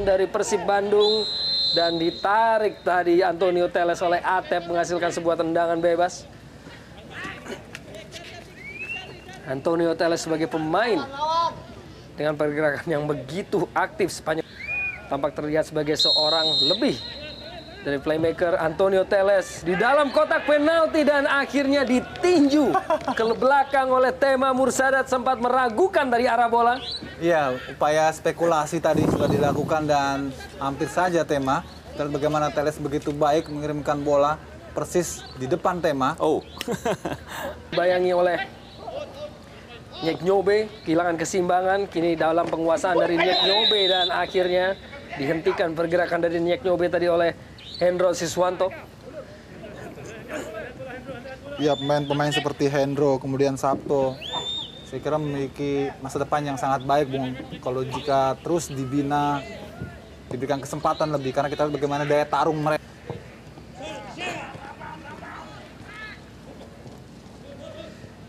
serangan dari Persib Bandung. Dan ditarik tadi Antonio Telles oleh Atep menghasilkan sebuah tendangan bebas. Antonio Telles sebagai pemain dengan pergerakan yang begitu aktif sepanjang tampak terlihat sebagai seorang lebih dari playmaker. Antonio Telles di dalam kotak penalti dan akhirnya ditinju ke belakang oleh Tema Mursadat, sempat meragukan dari arah bola. Iya, upaya spekulasi tadi sudah dilakukan dan hampir saja Tema. Dan bagaimana Telles begitu baik mengirimkan bola persis di depan Tema. Oh. Bayangi oleh Nyek Nyobe, kehilangan keseimbangan kini dalam penguasaan dari Nyek Nyobe dan akhirnya dihentikan pergerakan dari Nyek Nyobe tadi oleh Hendro Siswanto. Ya, pemain-pemain seperti Hendro, kemudian Sabto, saya kira memiliki masa depan yang sangat baik, Bung. Kalau jika terus dibina, diberikan kesempatan lebih, karena kita lihat bagaimana daya tarung mereka.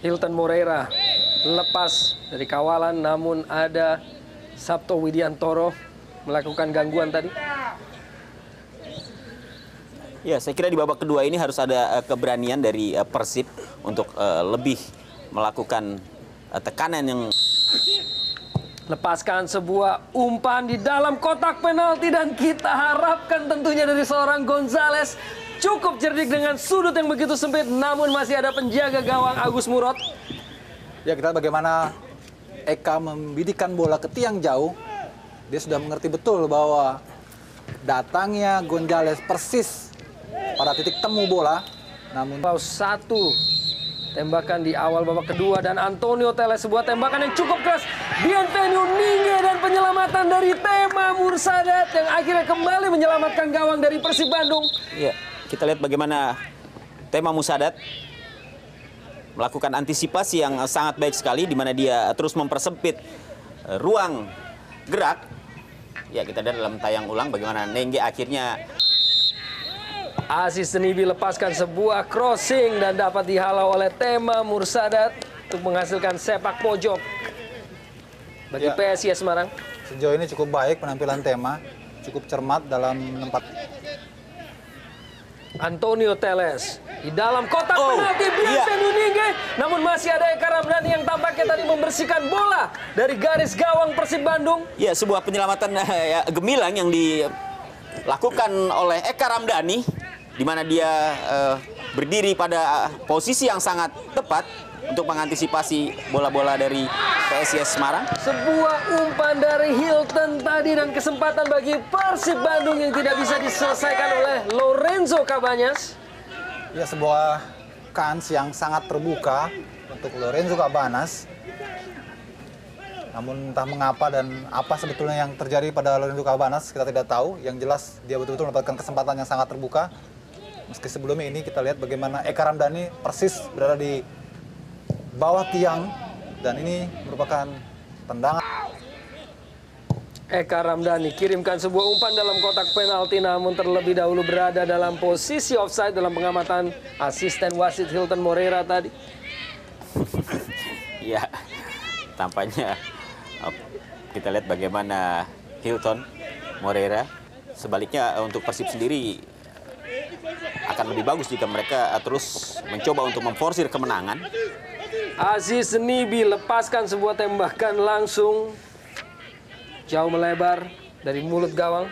Hilton Moreira lepas dari kawalan, namun ada Sabto Widiantoro melakukan gangguan tadi. Ya, saya kira di babak kedua ini harus ada keberanian dari Persib untuk lebih melakukan tekanan yang... Lepaskan sebuah umpan di dalam kotak penalti dan kita harapkan tentunya dari seorang Gonzales cukup cerdik dengan sudut yang begitu sempit, namun masih ada penjaga gawang Agus Murad. Ya, kita lihat bagaimana Eka membidikan bola ke tiang jauh. Dia sudah mengerti betul bahwa datangnya Gonzales persis pada titik temu bola. Namun satu tembakan di awal babak kedua dan Antonio Telles sebuah tembakan yang cukup keras. Bienvenu Ninge dan penyelamatan dari Tema Mursadat yang akhirnya kembali menyelamatkan gawang dari Persib Bandung. Ya, kita lihat bagaimana Tema Mursadat melakukan antisipasi yang sangat baik sekali, di mana dia terus mempersempit ruang gerak. Ya, kita lihat dalam tayang ulang bagaimana Nengge akhirnya... Aziz Senibi lepaskan sebuah crossing dan dapat dihalau oleh Tema Mursadat untuk menghasilkan sepak pojok bagi PSIS Semarang. sejauh ini cukup baik penampilan Tema, cukup cermat dalam tempat. Antonio Telles di dalam kotak penalti, Bienvenu Ninge, namun masih ada Eka Ramdhani yang tampaknya tadi membersihkan bola dari garis gawang Persib Bandung. Ya, sebuah penyelamatan gemilang yang dilakukan oleh Eka Ramdhani, di mana dia berdiri pada posisi yang sangat tepat untuk mengantisipasi bola-bola dari PSIS Semarang. Sebuah umpan dari Hilton tadi dan kesempatan bagi Persib Bandung yang tidak bisa diselesaikan oleh Lorenzo Cabanas. Ya, sebuah kans yang sangat terbuka untuk Lorenzo Cabanas. Namun entah mengapa dan apa sebetulnya yang terjadi pada Lorenzo Cabanas kita tidak tahu. Yang jelas dia betul-betul mendapatkan kesempatan yang sangat terbuka. Meski sebelumnya ini kita lihat bagaimana Eka Ramdhani persis berada di bawah tiang dan ini merupakan tendangan. Eka Ramdhani kirimkan sebuah umpan dalam kotak penalti, namun terlebih dahulu berada dalam posisi offside dalam pengamatan asisten wasit Hilton Moreira tadi. Ya, tampaknya kita lihat bagaimana Hilton Moreira. Sebaliknya untuk Persib sendiri akan lebih bagus jika mereka terus mencoba untuk memforsir kemenangan. Aziz Nibi lepaskan sebuah tembakan langsung jauh melebar dari mulut gawang.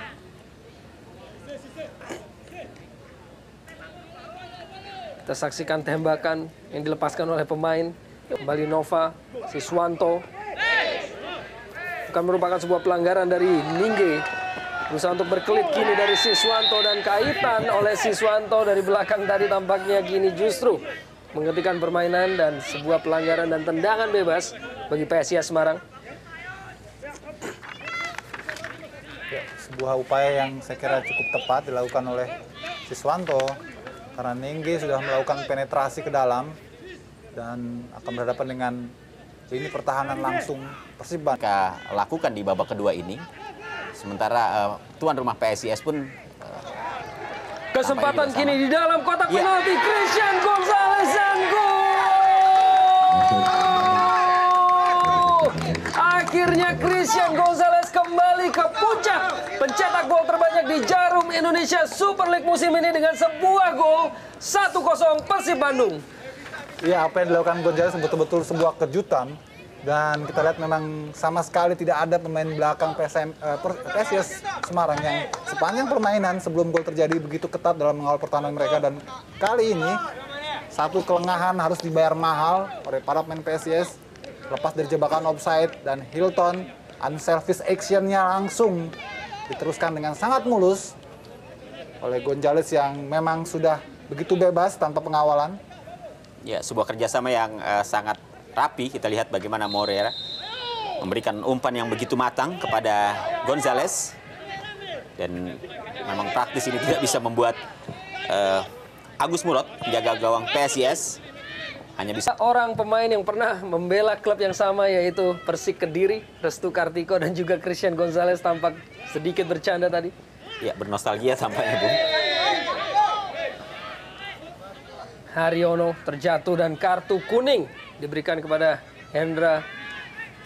Kita saksikan tembakan yang dilepaskan oleh pemain. Kembali Nova Siswanto. Bukan merupakan sebuah pelanggaran dari Ningge. Berusaha untuk berkelip kini dari Siswanto dan kaitan oleh Siswanto dari belakang tadi tampaknya kini justru menghentikan permainan dan sebuah pelanggaran dan tendangan bebas bagi PSIS Semarang. Ya, sebuah upaya yang saya kira cukup tepat dilakukan oleh Siswanto karena Ningge sudah melakukan penetrasi ke dalam dan akan berhadapan dengan lini pertahanan langsung Persib Bandung. Mereka lakukan di babak kedua ini. Sementara tuan rumah PSIS pun kesempatan kini di dalam kotak penalti, Christian Gonzales dan gol! Akhirnya Christian Gonzales kembali kembali ke puncak pencetak gol terbanyak di Jarum Indonesia Super League musim ini dengan sebuah gol 1-0 Persib Bandung. Ya, apa yang dilakukan Gonzales betul-betul sebuah kejutan. Dan kita lihat memang sama sekali tidak ada pemain belakang PSIS Semarang yang sepanjang permainan sebelum gol terjadi begitu ketat dalam mengawal pertahanan mereka. Dan kali ini satu kelengahan harus dibayar mahal oleh para pemain PSIS. Lepas dari jebakan offside dan Hilton, unselfish action-nya langsung diteruskan dengan sangat mulus oleh Gonzales yang memang sudah begitu bebas tanpa pengawalan. Ya, sebuah kerjasama yang sangat rapi. Kita lihat bagaimana Moreira memberikan umpan yang begitu matang kepada Gonzales. Dan memang praktis ini tidak bisa membuat Agus Murad, penjaga gawang PSIS, hanya bisa. Orang pemain yang pernah membela klub yang sama yaitu Persik Kediri, Restu Kartiko dan juga Christian Gonzales tampak sedikit bercanda tadi. Ya, bernostalgia tampaknya, Bung. Haryono terjatuh dan kartu kuning diberikan kepada Hendra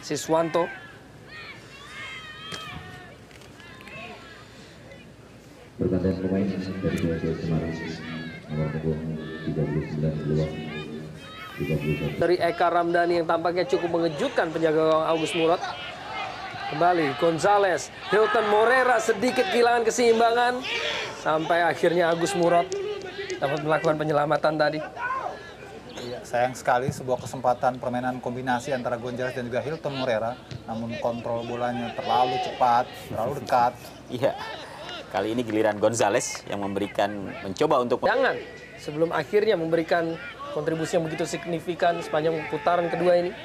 Siswanto. Pergantian pemain dari PSIS Semarang, nomor punggung 39 keluar 31. Dari Eka Ramdhani yang tampaknya cukup mengejutkan penjaga gawang Agus Murad. Kembali Gonzales, Hilton Moreira sedikit kehilangan keseimbangan sampai akhirnya Agus Murad dapat melakukan penyelamatan tadi. Ya, sayang sekali sebuah kesempatan permainan kombinasi antara Gonzales dan juga Hilton Moreira, namun kontrol bolanya terlalu cepat, terlalu dekat. Iya, kali ini giliran Gonzales yang mencoba untuk... Jangan sebelum akhirnya memberikan kontribusi yang begitu signifikan sepanjang putaran kedua ini.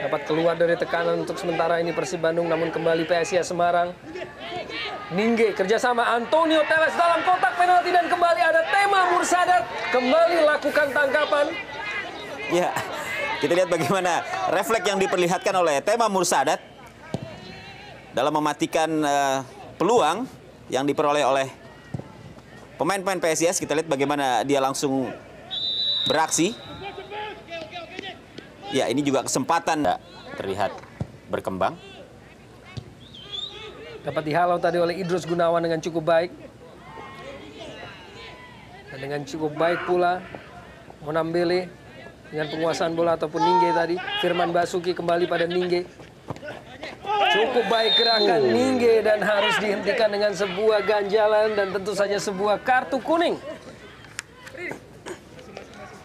Dapat keluar dari tekanan untuk sementara ini Persib Bandung, namun kembali PSIS Semarang. Ningge kerjasama Antonio Teles dalam kotak penalti dan kembali ada Tema Mursadat kembali lakukan tangkapan. Ya, kita lihat bagaimana refleks yang diperlihatkan oleh Tema Mursadat dalam mematikan peluang yang diperoleh oleh pemain-pemain PSIS. Kita lihat bagaimana dia langsung beraksi. Ya, ini juga kesempatan terlihat berkembang. Dapat dihalau tadi oleh Idrus Gunawan dengan cukup baik. Dan dengan cukup baik pula Monambele dengan penguasaan bola ataupun Ningge tadi. Firman Basuki kembali pada Ningge. Cukup baik gerakan Ningge dan harus dihentikan dengan sebuah ganjalan dan tentu saja sebuah kartu kuning.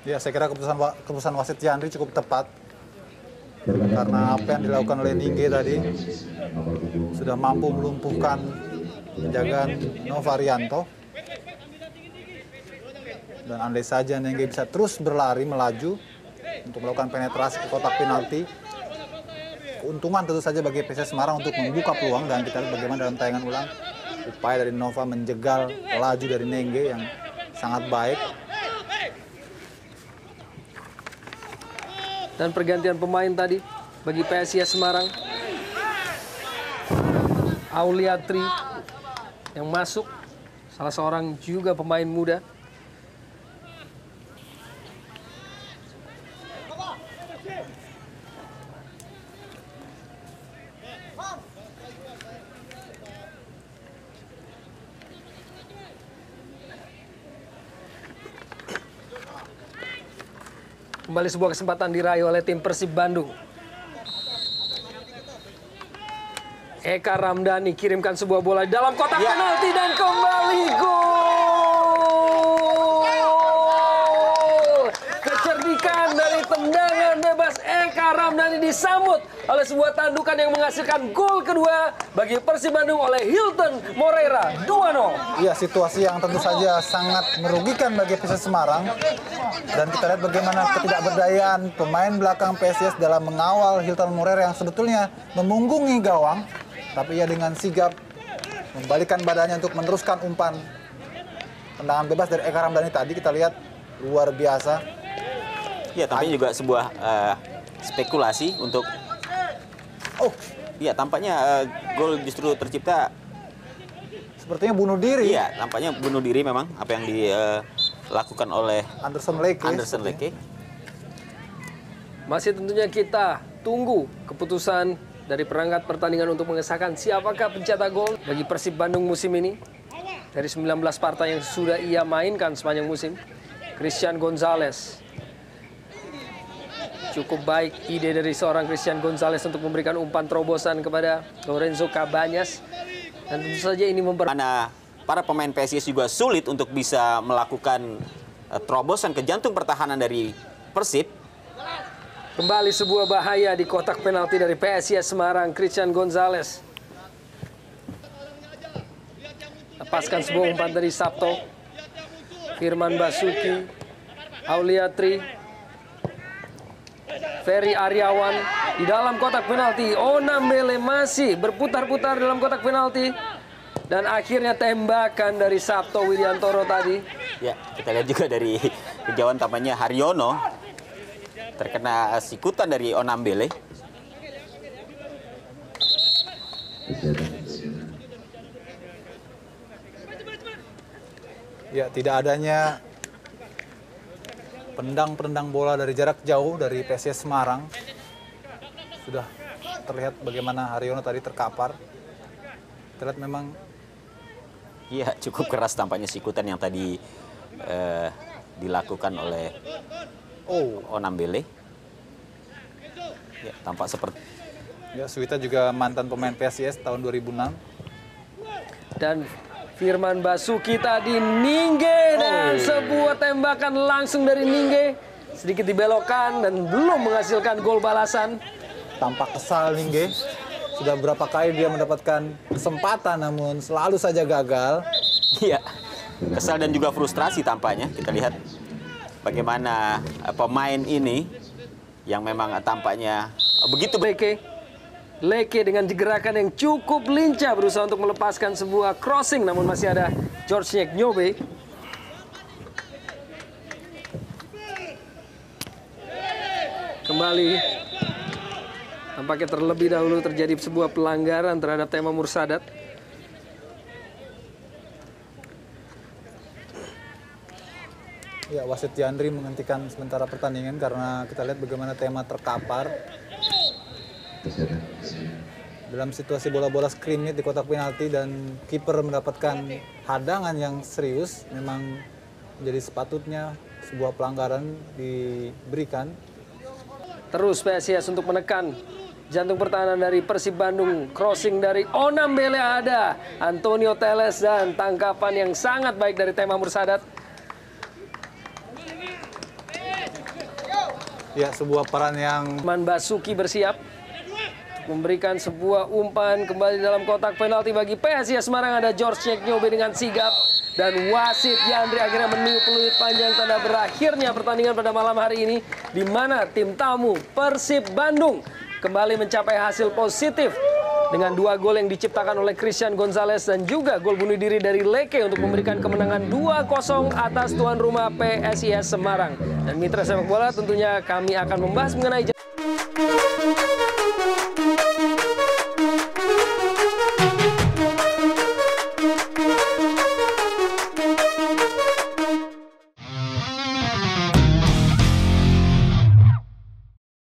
Ya, saya kira keputusan wasit Yandri cukup tepat. Karena apa yang dilakukan oleh Ningge tadi sudah mampu melumpuhkan penjagaan Novarianto. Dan andai saja Ningge bisa terus berlari melaju untuk melakukan penetrasi ke kotak penalti, keuntungan tentu saja bagi PSIS Semarang untuk membuka peluang. Dan kita lihat bagaimana dalam tayangan ulang upaya dari Nova menjegal laju dari Ningge yang sangat baik. Dan pergantian pemain tadi bagi PSIS Semarang. Auliatri yang masuk, salah seorang juga pemain muda. Kembali sebuah kesempatan diraih oleh tim Persib Bandung. Eka Ramdhani kirimkan sebuah bola di dalam kotak penalti dan kembali gol. Kecerdikan dari tendangan bebas Eka Ramdhani disambut oleh sebuah tandukan yang menghasilkan gol kedua bagi Persib Bandung oleh Hilton Moreira 2-0. Ya, situasi yang tentu saja sangat merugikan bagi PSIS Semarang. Dan kita lihat bagaimana ketidakberdayaan pemain belakang PSIS dalam mengawal Hilton Moreira yang sebetulnya memunggungi gawang. Tapi ia dengan sigap membalikkan badannya untuk meneruskan umpan tendangan bebas dari Eka Ramdhani tadi. Kita lihat luar biasa. Ya, tapi juga sebuah spekulasi untuk... Ya, tampaknya gol justru tercipta. Sepertinya bunuh diri. Iya, tampaknya bunuh diri memang apa yang dilakukan oleh Anderson Leke. Leke. Masih tentunya kita tunggu keputusan dari perangkat pertandingan untuk mengesahkan siapakah pencetak gol bagi Persib Bandung musim ini. Dari 19 partai yang sudah ia mainkan sepanjang musim, Christian Gonzalez. Cukup baik ide dari seorang Christian Gonzalez untuk memberikan umpan terobosan kepada Lorenzo Cabañas. Dan tentu saja ini Mana para pemain PSIS juga sulit untuk bisa melakukan terobosan ke jantung pertahanan dari Persib. Kembali sebuah bahaya di kotak penalti dari PSIS Semarang, Christian Gonzalez. Lepaskan sebuah umpan dari Sabto. Firman Basuki, Auliatri, Ferry Aryawan di dalam kotak penalti. Onambele masih berputar-putar dalam kotak penalti. Dan akhirnya tembakan dari Sabto Widiantoro tadi. Ya, kita lihat juga dari kejauhan tampaknya Haryono terkena sikutan dari Onambele. Ya, tidak adanya pendang-pendang bola dari jarak jauh dari PSIS Semarang. Sudah terlihat bagaimana Haryono tadi terkapar. Terlihat memang Iya, cukup keras tampaknya sikutan yang tadi dilakukan oleh Onambele. Ya, tampak seperti ya, Suwita juga mantan pemain PSIS tahun 2006. Dan Firman Basuki tadi Ningge dan sebuah tembakan langsung dari Ningge. Sedikit dibelokkan dan belum menghasilkan gol balasan. Tampak kesal Ningge. Sudah berapa kali dia mendapatkan kesempatan namun selalu saja gagal. Iya, kesal dan juga frustrasi tampaknya. Kita lihat bagaimana pemain ini yang memang tampaknya begitu Leke dengan gerakan yang cukup lincah berusaha untuk melepaskan sebuah crossing, namun masih ada George Nyobe. Kembali tampaknya terlebih dahulu terjadi sebuah pelanggaran terhadap Tema Mursadat. Ya, wasit Yandri menghentikan sementara pertandingan karena kita lihat bagaimana Tema terkapar dalam situasi bola-bola scrim di kotak penalti dan kiper mendapatkan hadangan yang serius. Memang menjadi sepatutnya sebuah pelanggaran diberikan. Terus PSIS untuk menekan jantung pertahanan dari Persib Bandung. Crossing dari Onambele ada. Antonio Teles dan tangkapan yang sangat baik dari Tema Mursadat. Ya, sebuah peran yang Man Basuki bersiap memberikan sebuah umpan kembali dalam kotak penalti bagi PSIS Semarang. Ada George Nyobe dengan sigap. Dan wasit Yandri akhirnya meniup peluit panjang tanda berakhirnya pertandingan pada malam hari ini, di mana tim tamu Persib Bandung kembali mencapai hasil positif dengan 2 gol yang diciptakan oleh Christian Gonzalez dan juga gol bunuh diri dari Leke untuk memberikan kemenangan 2-0 atas tuan rumah PSIS Semarang. Dan mitra sepak bola, tentunya kami akan membahas mengenai